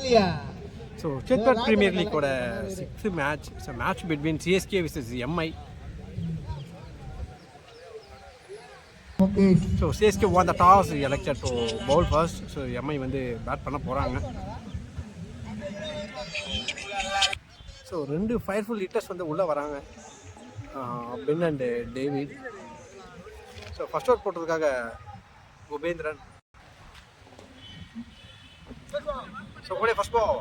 Australia. So Chetpet premier லீக்கோட 6th match. So match between CSK versus MI. So CSK won the toss, elected to bowl first. So MI வந்து bat பண்ண போகிறாங்க. So 2 powerful hitters வந்து உள்ளே வராங்க, Ben and David. So first over போட்டதுக்காக Kubendran. So கூட first ball.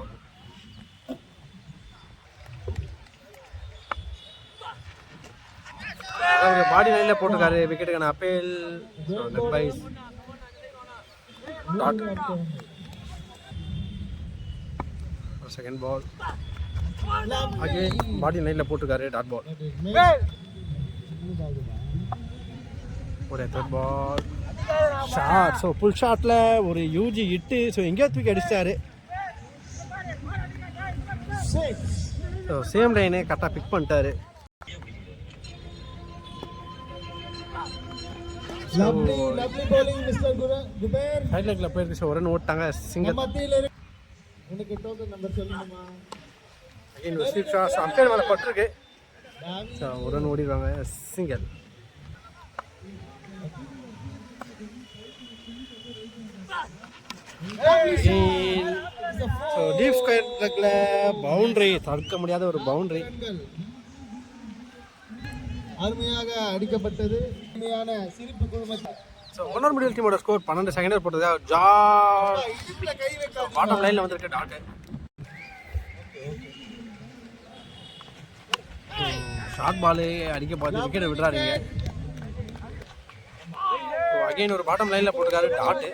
Body லைனில் போட்டிருக்காரு, விக்கெட்டுக்கான appeal. Leg byes dot. Second ball again body லைனில் போட்டிருக்காரு, டாட் பால். ஒரு third ball shot. So full ஷாட்டில் ஒரு யூஜி ஹிட்டு. ஸோ எங்கேயோ தூக்கி அடிச்சிட்டாரு. ஸோ சேம் லைனே கரெக்டாக பிக் பண்ணிட்டாரு. சைட் லெக்கில் போயிருக்கு. ஸோ ஒரு ரன் ஓட்டாங்க, சிங்கிள். அம்பேர் மேலே பட்டிருக்கு. ஸோ ஒரு ரன் ஓடிடுவாங்க, சிங்கிள். ஸோ டீப் ஸ்கொயர் லெக்கில் பவுண்டரி, தடுக்க முடியாத ஒரு பவுண்டரி. அருமையாக அடிக்கப்பட்டது. சிரிப்பு குழுமத்தில். ஸோ ஒன்னொரு மிடில் டீமோட ஸ்கோர் 12 செகண்ட் போட்டது. பாட்டம் லைனில் வந்திருக்கு டாட். ஷார்ட் பாலு அடிக்க பார்த்து விக்கெட் விடுறாருங்க. அகைன் ஒரு பாட்டம் லைனில் போட்டுருக்காரு, டாட்டு.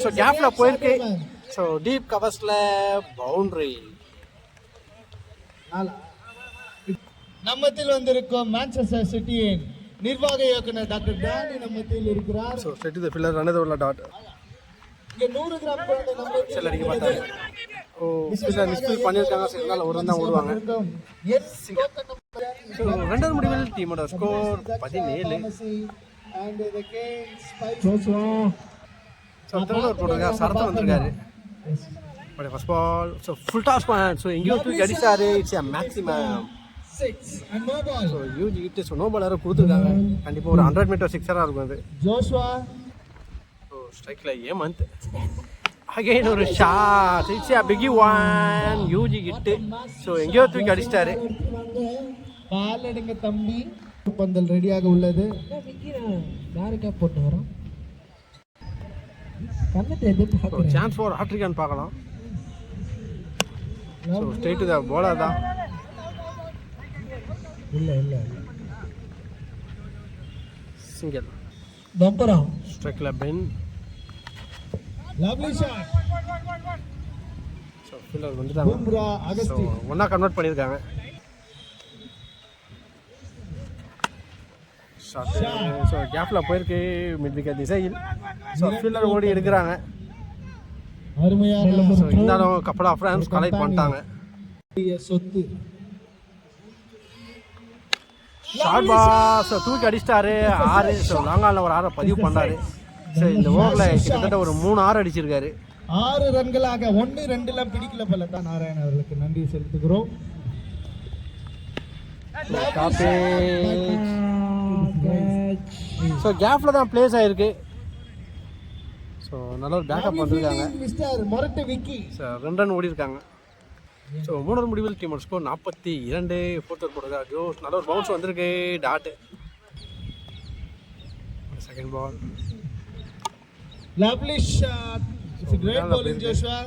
ஸோ கேப்பில் போயிருக்கு. ஸோ டீப் கவர்ஸில் பவுண்டரி. நம்மத்தில் வந்திருக்கும் மான்செஸ்டர் சிட்டியின் நிர்வாக இயக்குனர் டாக்டர் டேனி நம்மத்தில் இருக்கிறார். So set the filler run உள்ள டாட். இங்கே 100 கிராம் குழந்தை நம்ம செல் அடிக்க பார்த்தாரு. ஓ ஸ்பின்னர் மிஸ்ஃபீல் பண்ணியிருக்காங்க. ஸோ இதனால் ஒரு ரன் தான் ஓடுவாங்க. ஸோ ரெண்டாவது முடிவில் டீமோட ஸ்கோர் 17. ஸோ தேர்ட் ஓவர் போட்டிருக்காரு, சரத்தை வந்திருக்காரு. First ball. So full toss பண்ண. ஸோ எங்கேயோ தூக்கி அடிச்சாரு. It's a maximum. So Yuzi கிட்ட ஸோ நோ பால் யாரும் கொடுத்துருக்காங்க. கண்டிப்பாக ஒரு 100 மீட்டர் சிக்ஸராக இருக்கும் அது. ஸோ ஸ்ட்ரைக்கில் ஏமந்த். அகைன் ஒரு shot. It's a biggie one. யூஜி கிட்டு. ஸோ எங்கேயோ தூக்கி அடிச்சிட்டாரு. பால் எடுங்க தம்பி. பந்தல் ரெடியாக உள்ளது. யாருக்கா போட்டு வரோம். சான்ஸ் ஃபார் ஹாட்ரிக்கான்னு பார்க்கலாம். So straight to the bowler தான். இல்லை சிங்கிள். பம்பரா ஸ்ட்ரைக்கில் பென். Lovely shot. ஸோ ஃபீல்டர் வந்துட்டாங்க. பும்ரா அகஸ்டி ஒன்றா கன்வெர்ட் பண்ணியிருக்காங்க. ஷாட். ஸோ கேப்பில் போயிருக்கு மிட் விக்கெட் திசையில். ஸோ ஃபீல்டர் ஓடி எடுக்கிறாங்க. அருமையான. ஸோ இருந்தாலும் கப்பல் ஆஃப் ரன்ஸ் கலெக்ட் பண்ணிட்டாங்க. சொத்து ஷார்ட் பால். ஸோ தூக்கி அடிச்சிட்டாரு 6. ஸோ லாங்காலில் ஒரு 6 பதிவு பண்ணாரு. ஸோ இந்த ஓவரில் கிட்டத்தட்ட ஒரு 3 6 அடிச்சிருக்காரு. 6 ரன்களாக 1 2 பிடிக்கல போல தான். நாராயணன் அவர்களுக்கு நன்றி செலுத்துகிறோம். ஸோ கேப்பில் தான் பிளேஸ் ஆகிருக்கு. ஸோ நல்ல ஒரு பேக்கப் பண்ணிருக்காங்க. ஸோ 2 ரன் ஓடி இருக்காங்க. ஸோ 3 முடிவில் டீமோட ஸ்கோர் 42. ஃபோர்த் ஓவர் போடுறதா ஜோஸ். நல்ல ஒரு பவுன்ஸ் வந்திருக்கு, dot. Second ball. Lovely shot. It's great bowling Joshua.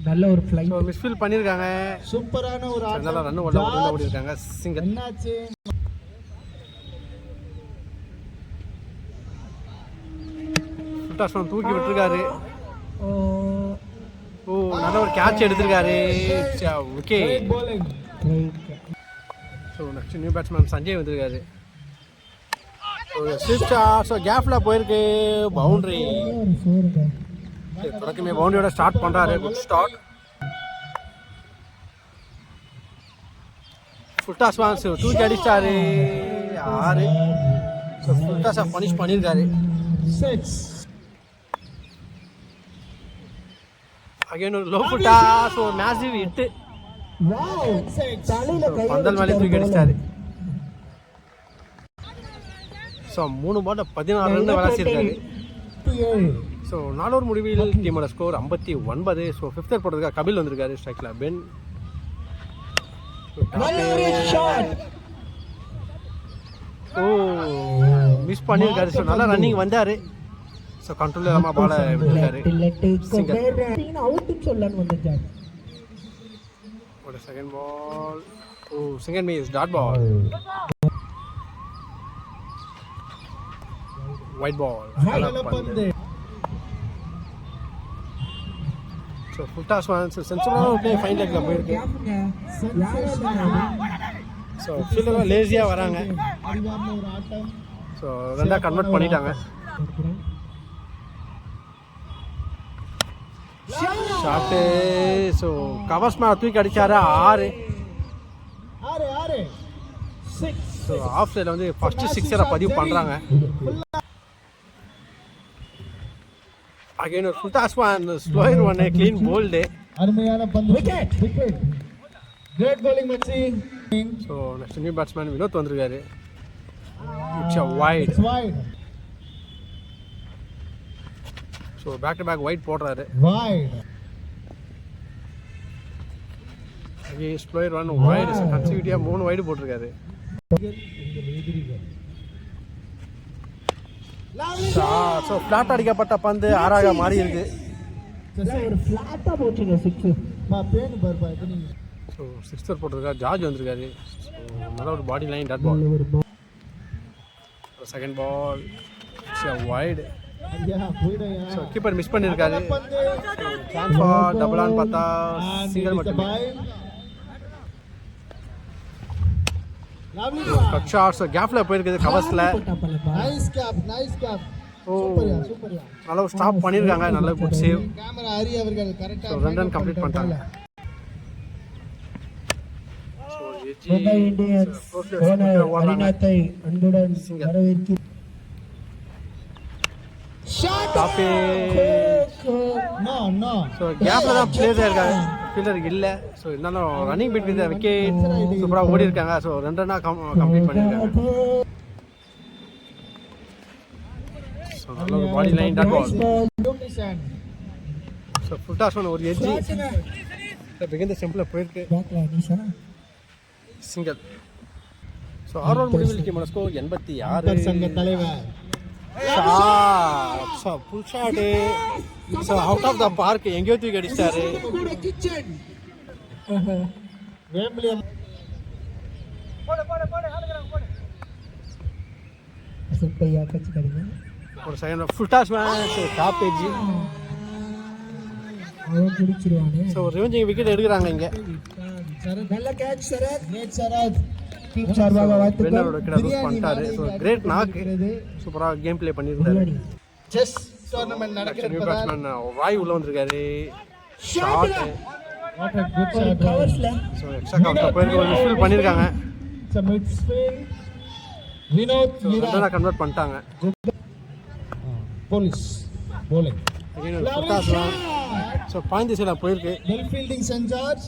நல்ல ஒரு ஃப்ளை. ஸோ மிஸ்ஃபீல் பண்ணியிருக்காங்க. சூப்பரான ஒரு ஆட்டம். நல்ல ரன் ஓடி இருக்காங்க, சிங்கிள். என்னாச்சு? டாஸ் தூக்கி விட்டுருக்காரு. ஓ நல்ல ஒரு கேட்ச் எடுத்திருக்காரு. Okay. So next new batsman Sanjay வந்திருக்காரு. ஸோ கேப்பில் போயிருக்கு, பவுண்ட்ரி. தொடக்கமே பவுண்டரியோட ஸ்டார்ட் பண்ணுறாரு. Good start. ஃபுல் டாஸ் வான்ஸ் தூக்கி அடிச்சாரு 6. ஸோ ஃபுல் டாஸை பனிஷ் பண்ணியிருக்காரு. அகைன் ஒரு லோ ஃபுட்டா. So massive hit. பந்தல் மேலே தூக்கி அடிச்சிட்டாரு. ஸோ 3 பால்ல 16 ரன் விளாசிருக்காரு. ஸோ 4 ஓவர் முடிவில் டீமோட ஸ்கோர் 59. ஸோ 5th போடுறதுக்காக கபில் வந்திருக்காரு ஸ்ட்ரைக்கில். பென் ஓ மிஸ் பண்ணியிருக்காரு. ஸோ நல்லா ரன்னிங் வந்தார். ஸோ கண்ட்ரோல் இல்லாமல் பாலை விட்டுருக்காரு. ஒரு செகண்ட் பால். ஓ second miss dot ball. Wide ball. So full toss சென்சுரியான பிளே ஃபைன் லெக்கில் போயிருக்கு. ஸோ ஃபீல்டெல்லாம் லேசியாக வராங்க. ஸோ ரெண்டாக கன்வெர்ட் பண்ணிட்டாங்க. ஷாட்டு. ஸோ கவர்ஸ் மேலே தூக்கி அடித்தாரு. 6. ஸோ ஆஃப் சைடில் வந்து ஃபஸ்ட்டு 6 பதிவு பண்ணுறாங்க. அகைன் ஒரு full toss one slower one clean bowled. அருமையான பந்து. விக்கெட். கிரேட் bowling மச்சி. So next new batsman Vinod வந்திருக்காரு. It's a wide. So back to back wide போடுறாரு. Slower one wide. கன்சிக்யூட்டிவாக 3 வைடு போட்டிருக்காரு. ஸோ ஃப்ளாட் அடிக்கப்பட்ட பந்து 6ஆக மாறி இருக்கு. ஸோ 6th போட்டிருக்காரு. ஜார்ஜ் வந்திருக்காரு. ஸோ நல்ல ஒரு body line dot ball. Second ball wide. So keeper miss பண்ணியிருக்காரு. டபுளான்னு பார்த்தா சிங்கிள் மட்டும். Cut shot. ஸோ கேப்பில் போயிருக்குது கவர்ஸில். ஓ நல்லா ஸ்டாப் பண்ணியிருக்காங்க. நல்ல good save. So 2 run complete பண்ணிட்டாங்க. ஸோ கேப்பில் தான் பிளேயர் இருக்காங்க. ஃபீல்டர் இல்லை. ஸோ இருந்தாலும் ரன்னிங் பிட்வீன் த விக்கெட் சூப்பராக ஓடி இருக்காங்க. ஸோ 2 ரன்னாக கம்ப்ளீட் பண்ணியிருக்காங்க. ஸோ நல்ல ஒரு body line dot ball. So full toss one ஒரு எட்ஜி மிகுந்த சிம்பிளாக போயிருக்கு. சிங்கிள். ஸோ 6 ஓவர் முடிவில் டீமோட ஸ்கோர் 86. சங்க தலைவர் full shot. So out of the park எங்கேயோ தூக்கி அடிச்சாரு. ஒரு second full toss match top edge. So revenging wicket எடுக்கிறாங்க இங்கே. நல்ல கேட்ச் சரத். கிரேட் சரத். பண்ணிட்டாரு. So great knock. சூப்பராக கேம் பிளே பண்ணியிருந்தாரு. செஸ் டோர்னமெண்ட் நடக்கிறது. ராய் உள்ள வந்திருக்காரு. ஷாட். ஸோ எக்ஸ்ட்ரா கவுண்டர் போயிருக்கு. ஒரு மிஸ்ஃபீல் பண்ணியிருக்காங்க. வினோத் ரெண்டாக கன்வெர்ட் பண்ணிட்டாங்க. Police bowling. ஸோ பாயிண்ட் திசையில் போயிருக்கு. வெல் ஃபீல்டிங் சென்ட் ஜார்ஜ்.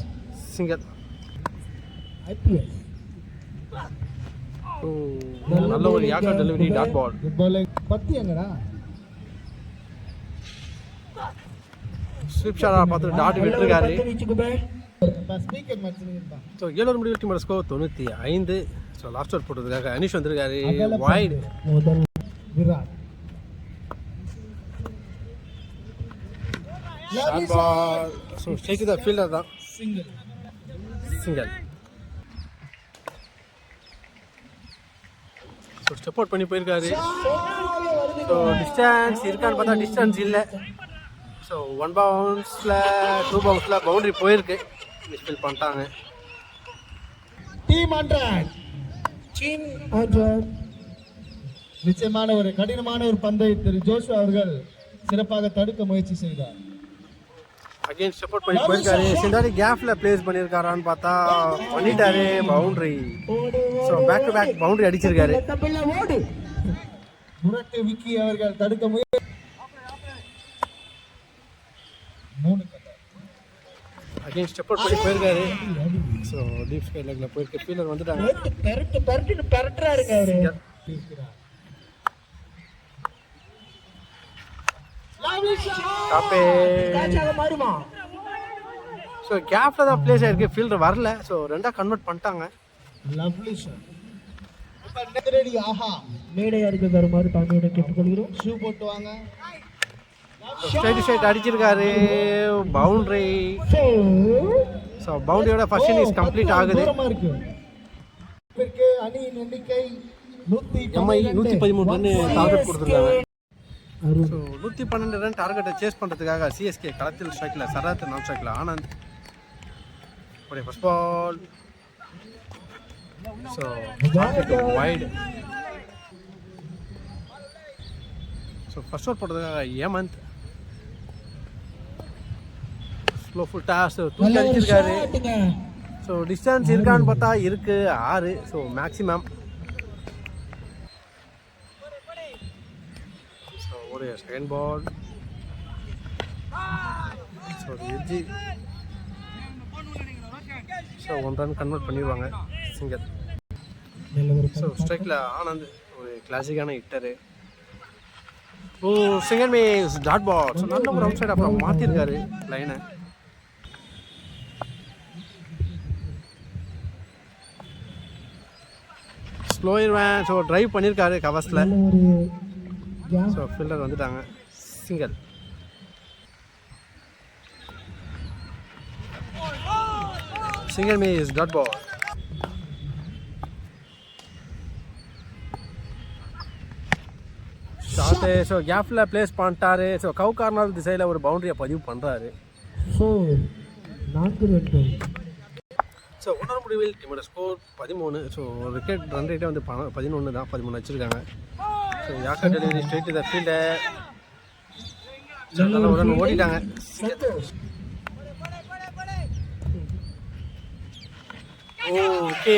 சிங்கிள். IPS. ஓ நல்ல ஒரு yorker delivery dot ball. Good bowling. பத்தி எங்கடா ஸ்விப் ஷாட்டா பார்த்து டாட் விட்டுருக்காரு. ஸ்பீக்கர் மச்சினிப்பா. ஸோ 7 ஓவர் முடிவில் டீமோட ஸ்கோர் 95. ஸோ லாஸ்ட் ஓவர் போட்டதுக்காக அனிஷ் வந்திருக்காரு. Wide. Virat. Dot ball. So strike the fielder தான். சிங்கிள். ஸோ ஸ்டெப் அவுட் பண்ணி போயிருக்காரு. ஸோ டிஸ்டன்ஸ் இருக்கான்னு பார்த்தா டிஸ்டன்ஸ் இல்லை. ஸோ 1 பவுன்ஸில் 2 பவுன்ஸில் பவுண்டரி போயிருக்கு. மிஸ்ஃபீல் பண்ணிட்டாங்க. டீம் 100. நிச்சயமான ஒரு கடினமான ஒரு பந்தை திரு ஜோஷுவா அவர்கள் சிறப்பாக தடுக்க முயற்சி செய்தார். அகைன் ஸ்டெப் அவுட் பண்ணி போயிருக்காரு. சிந்தாரி கேப்ல பிளேஸ் பண்ணியிருக்காரான்னு பார்த்தா பண்ணிட்டாரு. Boundary. So back to back boundary அடிச்சிருக்காரு. முரட்டு விக்கி அவர்கள் தடுக்க முயற்சி. 3 கட்டர். அகைன் ஸ்டெப் அவுட் பண்ணி போயிருக்காரு. ஸோ டீப் ஸ்கை லெக்ல போயிருக்கு. ஃபீல்டர் வந்துட்டாங்க. பரட்டுறாருங்க அவரு. ஸோ கேப்ல தான் பிளேஸ் ஆயிருக்கு. ஃபீல்டர் வரல. ஸோ ரெண்டா கன்வெர்ட் பண்ணிட்டாங்க. Lovely shot. ரெடி. ஆஹா, மேடை அடிக்க வருமாறு தாங்களோட கேட்டுக்கொள்கிறோம். ஷூ போட்டு வாங்க. ஸ்ட்ரைட் அடிச்சிருக்காரு. பவுண்டரி. ஸோ பவுண்டரியோட ஃபர்ஸ்ட் இன்னிங்ஸ் கம்ப்ளீட் ஆகுது. அணியின் எண்ணிக்கை எம்ஐ 113 ரன் டார்கெட் கொடுத்துருக்காங்க. ஸோ 112 ரன் டார்கெட்டை சேஸ் பண்ணுறதுக்காக சிஎஸ்கே களத்தில் ஸ்ட்ரைக்கில் சரத், நான் ஸ்ட்ரைக்கில் ஆனந்த். உடைய first ball. So wide. So first over போட்டதுக்காக ஏமந்த். ஸ்லோ ஃபுல் டாஸ் தூக்கி அடிச்சிருக்காரு. ஸோ டிஸ்டன்ஸ் இருக்கான்னு பார்த்தா இருக்கு 6. So maximum. ஸோ ஒரு second ball. So edge. So 1 run convert பண்ணிடுவாங்க. சிங்கர். ஸோ ஸ்ட்ரைக்கில் ஆனந்த் ஒரு கிளாசிக்கான ஹிட்டரு. ஓ single miss dot ball. So நல்ல ஒரு அவுட் சைட் அப்புறம் மாற்றிருக்காரு லைனை. ஸ்லோயிருவேன். ஸோ ட்ரைவ் பண்ணியிருக்காரு கவர்ஸில். ஸோ ஃபீல்டர் வந்துட்டாங்க. Single. Single miss dot ball. Shot. So கேப்பில் பிளேஸ் பண்ணிட்டாரு. ஸோ கவு கார்னர் திசையில் ஒரு பவுண்டரியை பதிவு பண்ணுறாரு. ஸோ ஒன்றரை முடிவில் டீமோட ஸ்கோர் 13. ஸோ விக்கெட் ரன் ரேட்டே வந்து 11 தான். 13 வச்சுருக்காங்க. ஸோ யாக்கா டெலிவரி ஸ்ட்ரெயிட் த ஃபீல்டர். ஒரு ரன் ஓடிட்டாங்க. Okay.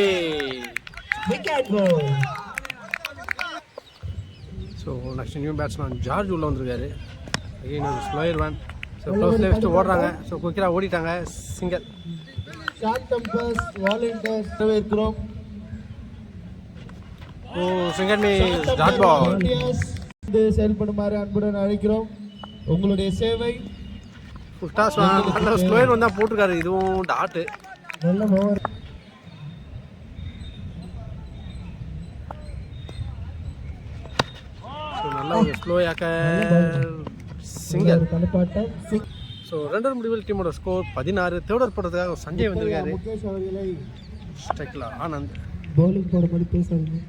So next new batsman George உள்ளே வந்திருக்காரு. அகைன் ஒரு ஸ்லோயர் ஒன். ஸோ க்ளோஸில் வச்சுட்டு ஓடுறாங்க. ஸோ குயிக்கராக ஓடிட்டாங்க. சிங்கர். ஷார்ட் டெம்பர்ஸ் வாலண்டியர்ஸ் வரவேற்கிறோம். ஓ சிங்கர் மிஸ் டாட் பால். செயல்படுமாறு அன்புடன் அழைக்கிறோம். உங்களுடைய சேவை. நல்ல ஸ்லோயர் வந்தா போட்டிருக்காரு. இதுவும் டாட்டு. நல்ல ஓவர். நல்ல ஒரு ஸ்லோ யாக்கர். சிங்கர். ஸோ 2 முடிவில் டீமோட ஸ்கோர் 16. தேர்ட் ஓவர் போடுறதுக்காக சஞ்சய் வந்திருக்காரு. முகேஷ் அவர்களை ஸ்ட்ரைக்கில் ஆனந்த். பவுலிங் போடும்படி பேசுறாங்க.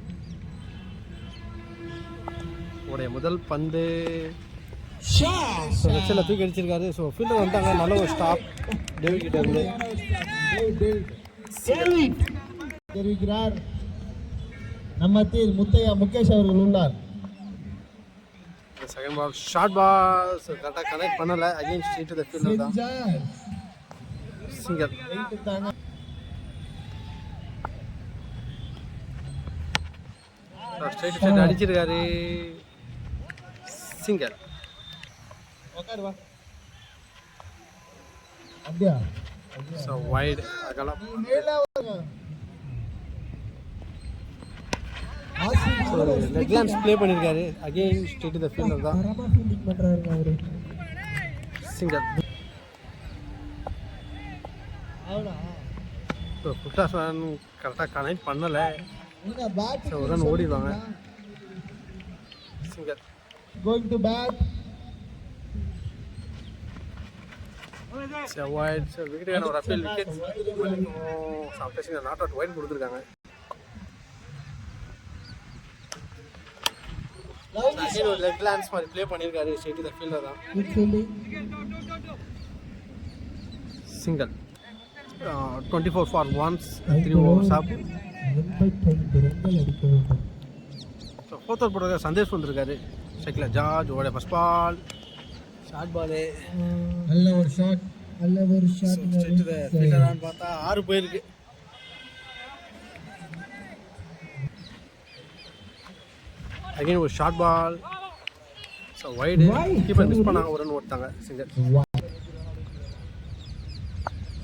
உடைய முதல் பந்து. ஸோ வெச்சில் தூக்கி அடிச்சிருக்காரு. ஸோ ஃபீல்டர் வந்தாங்க. நல்ல ஒரு ஸ்டாப் டேவிட் கிட்ட இருந்து தெரிவிக்கிறார். நம்மத்தில் முத்தையா முகேஷ் அவர்கள் உள்ளார். Second ball short ball. So கரெக்டாக கனெக்ட் பண்ணலை. Again straight to the fielder தான். சிங்கர். ஸ்ட்ரெயிட் அடிச்சிருக்காரு. சிங்கர். ஸோ வைடு அகலம். லெக் லேண்ட்ஸ் ப்ளே பண்ணியிருக்காரு. Again straight to the fielder தான். சிங்கர். ஸோ புட்டாஸ் ரன் கரெக்டாக கனெக்ட் பண்ணலை. ஸோ ஒரு ரன் ஓடிடுவாங்க. Single. Going to bat. Wide. So wicket ஒரு அப்பீல் விக்கெட். சாப்பிட்டு நாட் அவுட் வைட் கொடுத்துருக்காங்க. ஒரு லெக் லேண்ட்ஸ் மாதிரி ப்ளே பண்ணியிருக்காரு. ஸ்ட்ரெயிட் டு த ஃபீல்டர் தான். Singhal. 24 for once 3 overs up. So fourth over போடுறதுக்காக சந்தேஷ் வந்திருக்காரு. ஸ்ட்ரைக்கில் ஜார்ஜ். ஓட ஃபர்ஸ்ட் பால். ஷார்ட் பாலு. நல்ல ஒரு ஷாட். நல்ல ஒரு ஷாட். ஸ்ட்ரெயிட் டு த ஃபீல்டரான்னு பார்த்தா 6 போயிருக்கு. அகைன் ஒரு short ball. So wide. Keeper miss பண்ணாங்க. ஒரு ரன் ஓட்டாங்க. சிங்கர்.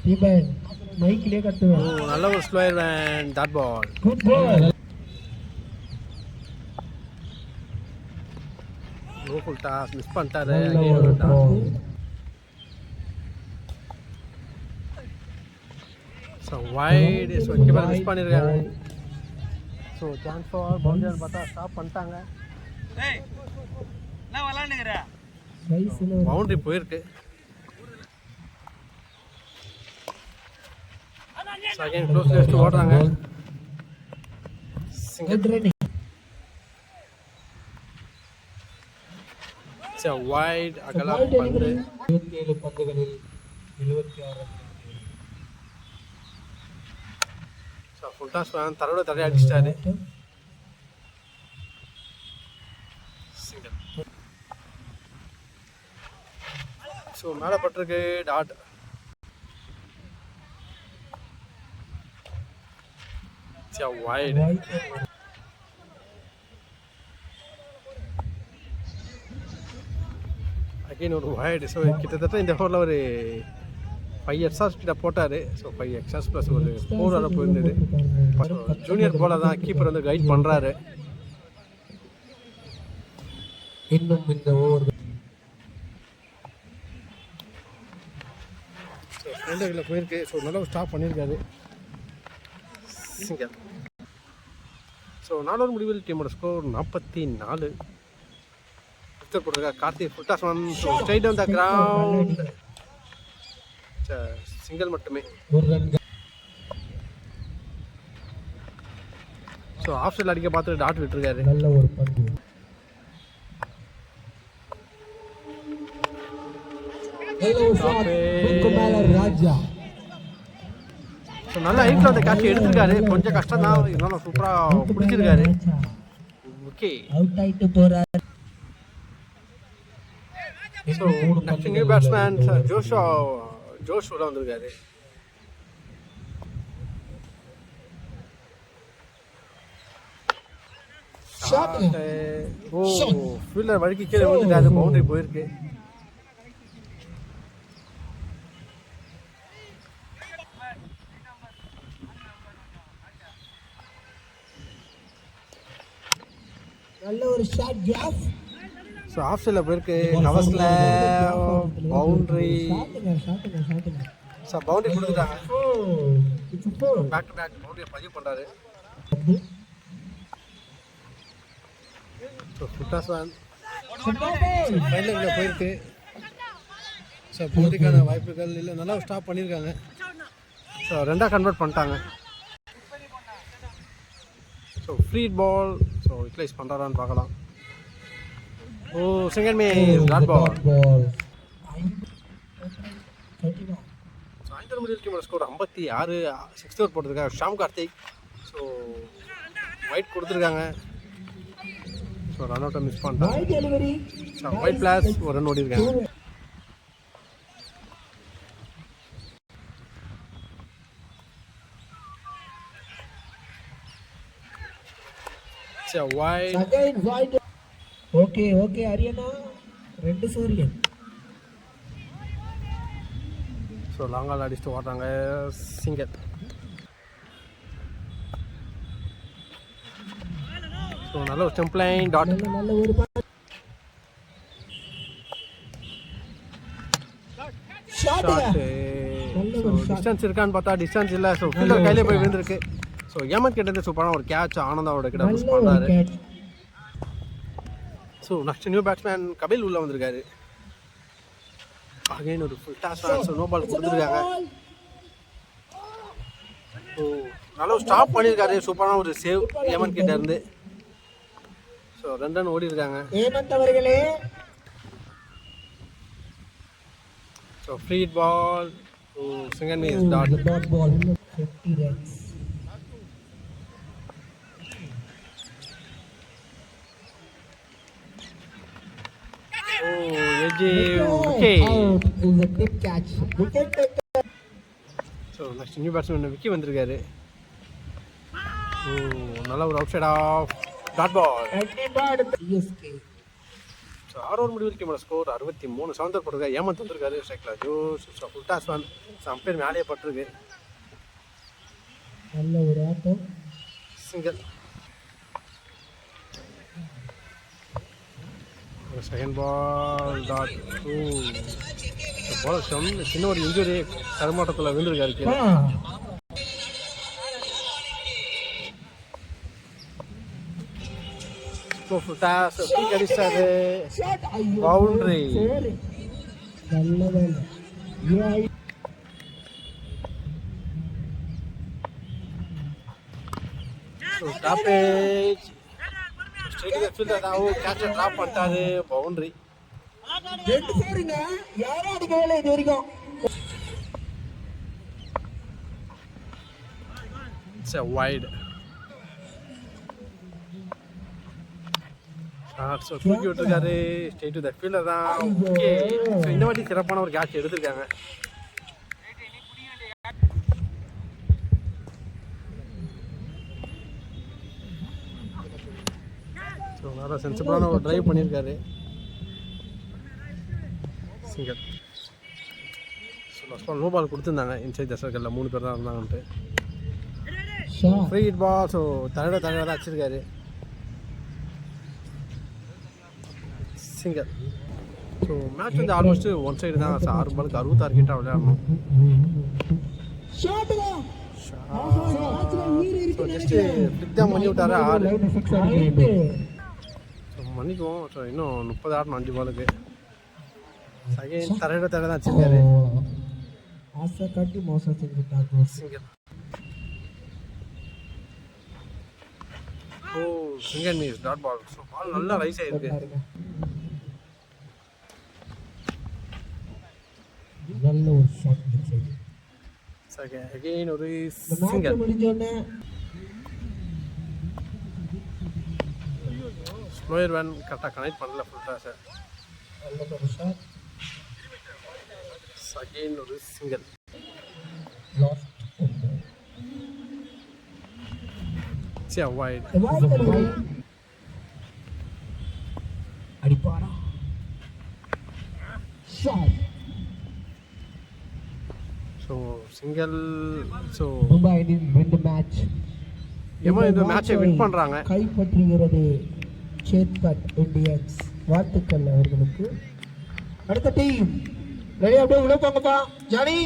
தீபன் மைக்கிலே கத்துவேன். நல்ல ஒரு slower man dot ball. Good ball. Low full toss miss பண்ணிட்டாரு. அகைன் ஒரு toss. So wide. So keeper miss பண்ணியிருக்காரு. ஸோ சான்ஸ் ஃபார் பவுண்டர் பார்த்தா ஸ்டாப் பண்ணிட்டாங்க. பவுண்டரி போயிருக்கு. செகண்ட் க்ளோஸ் லிஸ்ட் ஓடுறாங்க. சிங்கிள் வைட் அகலா பந்து. 27 பந்துகளில் 76 ஸோ ஃபுல் டாஸ் மேன் தரோட தடை அடிச்சிட்டாரு. சிங்கிள். ஸோ மேலே பட்டிருக்கு டாட். வைட். அகைன் ஒரு வைட். ஸோ கிட்டத்தட்ட இந்த ஓவரில் ஒரு 5 எக்ஸாஸ் கிட்ட போட்டார். ஸோ 5 எக்ஸாஸ் ப்ளஸ் ஒரு 4 வரை போயிருந்தது. ஜூனியர் போலர் தான் கீப்பர் வந்து கைட் பண்ணுறாரு. இன்னும் இந்த ஓவர் ரெண்டுகளில் போயிருக்கு. ஸோ நல்லா ஸ்டாப் பண்ணியிருக்காரு. சிங்கிள். ஸோ 4 முடிவில் டீமோட ஸ்கோர் 44. ஃபிஃப்த் போட்டிருக்கா Karthik full toss man. So straight on the ground. Single மட்டுமே. ஸோ ஆஃப் சைடில் அடிக்க பார்த்து டாட் விட்டுருக்காரு. நல்ல ஒரு பந்து. ராஜா. ஸோ நல்ல ஹைட்டில் அந்த கேட்ச் எடுத்திருக்காரு. கொஞ்சம் கஷ்டம் தான் இருந்தாலும் சூப்பராக பிடிச்சிருக்காரு. ஓகே. அவுட் ஆயிட்டு போறார். ஸோ நெக்ஸ்ட் நியூ பேட்ஸ்மேன் ஜோஷ் உள்ள வந்திருக்காரு. ஓ ஃபீல்டர் வழுக்கி கீழே விழுந்துட்டாரு. பவுண்டரி போயிருக்கு. நல்ல ஒரு ஷாட் கேப். ஸோ ஆஃப் சைடில் போயிருக்கு. கவர்ஸில் பவுண்டரி. ஸோ பவுண்டரி கொடுத்துட்டாங்க. பேக் டு பேக் பவுண்டரியை பதிவு பண்ணுறாரு. ஸோ ஃபுட்டாஸ் வேன் ஃபைனலில் போயிருக்கு. ஸோ பவுண்டரிக்கான வாய்ப்புகள் இல்லை. நல்லா ஸ்டாப் பண்ணியிருக்காங்க. ஸோ 2ஆக கன்வெர்ட் பண்ணிட்டாங்க. So free ball. So utilise பண்ணுறாரான்னு பார்க்கலாம். Oh second match dot ball. So 5 முடிவில் டீமோட ஸ்கோர் 56. 6th ஓவர் போட்டிருக்காங்க ஷாம் கார்த்திக். ஸோ ஒயிட் கொடுத்துருக்காங்க. ஸோ ரன் அவுட்டை மிஸ் பண்ணிட்டாங்க. ஸோ ஒயிட் பிளாஸ் ஒரு ரன் ஓடிருக்காங்க. வைட். ஓகே ஓகே ஹரியானா 2 சூரியன். ஸோ லாங்கால் அடிச்சுட்டு ஓடுறாங்க. சிங்கிள். ஸோ நல்ல ஒரு ஸ்டெம்ப் லைன் டாட். நல்ல ஒரு ஷாட். டிஸ்டன்ஸ் இருக்கான்னு பார்த்தா டிஸ்டன்ஸ் இல்லை. ஸோ ஃபீல்டர் கையிலே போய் விழுந்திருக்கு. ஸோ ஏமன் கிட்ட சூப்பரான ஒரு கேட்ச் ஆனந்தாவோட கிட்ட மிஸ் பண்ணாரு. So next new batsman Kapil உள்ள வந்திருக்காரு. அகைன் ஒரு full toss. So no ball கொடுத்துருக்காங்க. ஸோ நல்லா ஸ்டாப் பண்ணியிருக்காரு. சூப்பரான ஒரு சேவ் ஏமன் கிட்ட இருந்து. ஸோ 2 ரன் ஓடி இருக்காங்க. ஏமன் அவர்களே. So free ball. Second match dot ball 50 runs. So next new batsman Vicky வந்திருக்காரு. நல்ல ஒரு outside off dot ball. So 6 over முடிவு ஸ்கோர் 63. சவுந்தர் போட்டிருக்காரு, ஏமாந்து வந்திருக்காரு ஸ்ட்ரைக்கில் Jos. So full toss one. So umpire மேலேயே பட்டிருக்கு. நல்ல ஒரு ஆட்டம். Single. Second ball dot 2. Ball சின்ன ஒரு இன்ஜுரி தரமாட்டத்தில் விழுந்திருக்காரு கீழே. ஃபுல் டாஸ் அடிச்சாரு. பவுண்டரி. நல்ல வேலை. ஸ்டாப்பேஜ். ஸ்ட்ரைட் ஃபீல்டர் தான் கேட்ச் டிராப் பண்ணிட்டாரு. பவுண்டரி. 2 பேருங்க, யாரும் அடிக்கவே இது வரைக்கும். It's a wide. ஸோ தூக்கி விட்டுருக்காரு. ஸ்ட்ரைட் டு த ஃபீல்டர் தான். ஓகே, ஸோ இந்த வாட்டி சிறப்பான ஒரு கேட்ச் எடுத்திருக்காங்க. ஸோ நல்லா சென்சிபிளான ஒரு ட்ரைவ் பண்ணியிருக்காரு. சிங்கர். So last ball no ball கொடுத்துருந்தாங்க. இன்சைட் த சர்க்கிளில் 3 பேர் தான் இருந்தாங்கன்ட்டு. Free hit ball. ஸோ தகட தான் வச்சிருக்காரு. சிங்கர். ஸோ மேட்ச் வந்து ஆல்மோஸ்ட் ஒன் சைடு தான். 6 பாலுக்கு 66 கிட்ட விளையாடணும். ஸோ ஜஸ்ட்டு ஃபிக் தான் பண்ணி விட்டாரு 6. ஸோ மன்னிக்குவோம். ஸோ இன்னும் 30 ஆடணும் 5 பாலுக்கு. செகண்ட் தரையிட தான் வச்சிருக்காரு. ஆசை காட்டி மோசம் செஞ்சுட்டாங்க. சிங்கர். ஓ, சிங்கர் miss dot ball. So ball நல்லா ரைஸ் ஆயிருக்கு. நல்ல ஒரு ஷாட் டிசைட். செகண்ட் அகைன் ஒரு மேட்ச் சிங்கர். முடிஞ்சோனே ஸ்லோயர் ஒன் கரெக்டாக கனெக்ட் பண்ணல ஃபுல் டாஸ். நல்ல ஒரு ஷாட். அகைன் ஒரு சிங்கர். லாஸ்ட் சே வைட். அடிப்பாரா shot. So single. So Mumbai Indians win the match. இந்த மேட்சை வின் பண்ணுறாங்க. கைப்பற்றுகிறது சேத்பட் இந்தியன்ஸ். வாழ்த்துக்கள் அவர்களுக்கு. அடுத்த டீம் ரெடி, அப்படியே உள்ள போங்கப்பா ஜானி.